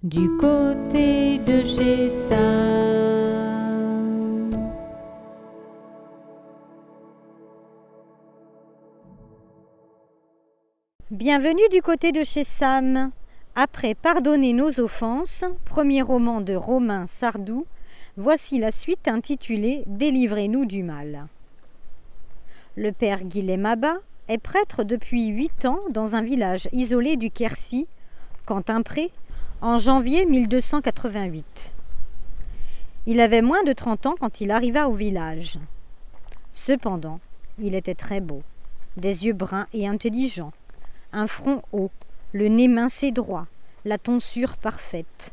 du côté de chez Sam. Bienvenue du côté de chez Sam. Après Pardonner nos offenses, premier roman de Romain Sardou, voici la suite intitulée Délivrez-nous du mal. Le père Guilhem Abba est prêtre depuis 8 ans dans un village isolé du Quercy, Quentin-Pré, en janvier 1288. Il avait moins de 30 ans quand il arriva au village. Cependant, il était très beau, des yeux bruns et intelligents, un front haut, le nez mince et droit, la tonsure parfaite.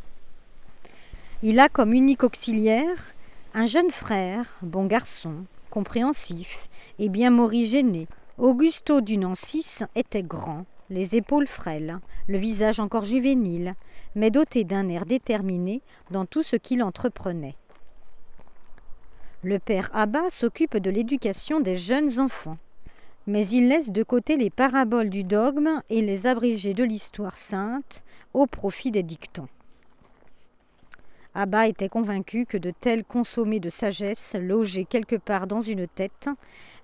Il a comme unique auxiliaire un jeune frère, bon garçon, compréhensif et bien morigéné. Augusto du Nancis était grand, les épaules frêles, le visage encore juvénile, mais doté d'un air déterminé dans tout ce qu'il entreprenait. Le père Abba s'occupe de l'éducation des jeunes enfants, mais il laisse de côté les paraboles du dogme et les abrégés de l'histoire sainte au profit des dictons. Abba était convaincu que de tels consommés de sagesse, logés quelque part dans une tête,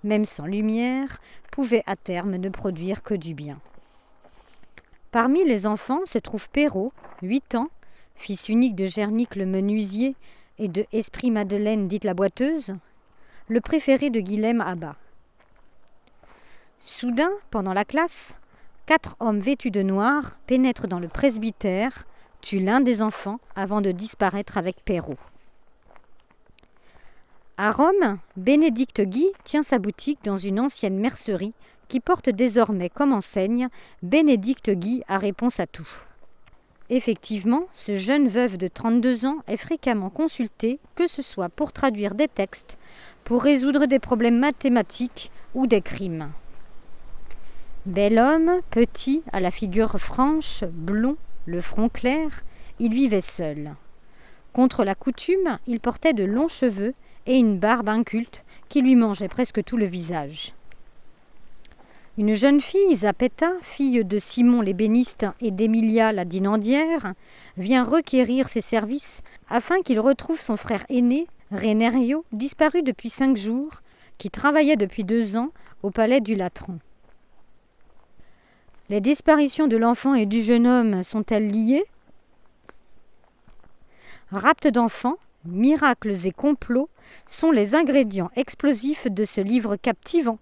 même sans lumière, pouvaient à terme ne produire que du bien. Parmi les enfants se trouve Perrault, 8 ans, fils unique de Gernique le menuisier et de Esprit Madeleine dite la boiteuse, le préféré de Guilhem Abba. Soudain, pendant la classe, 4 hommes vêtus de noir pénètrent dans le presbytère, tuent l'un des enfants avant de disparaître avec Perrault. À Rome, Bénédicte Guy tient sa boutique dans une ancienne mercerie qui porte désormais comme enseigne « Bénédicte Guy a réponse à tout ». Effectivement, ce jeune veuf de 32 ans est fréquemment consulté, que ce soit pour traduire des textes, pour résoudre des problèmes mathématiques ou des crimes. Bel homme, petit, à la figure franche, blond, le front clair, il vivait seul. Contre la coutume, il portait de longs cheveux et une barbe inculte qui lui mangeait presque tout le visage. Une jeune fille, Zapetta, fille de Simon l'ébéniste et d'Emilia la dinandière, vient requérir ses services afin qu'il retrouve son frère aîné, Rénério, disparu depuis 5 jours, qui travaillait depuis 2 ans au palais du Latron. Les disparitions de l'enfant et du jeune homme sont-elles liées ? Rapts d'enfants, miracles et complots sont les ingrédients explosifs de ce livre captivant.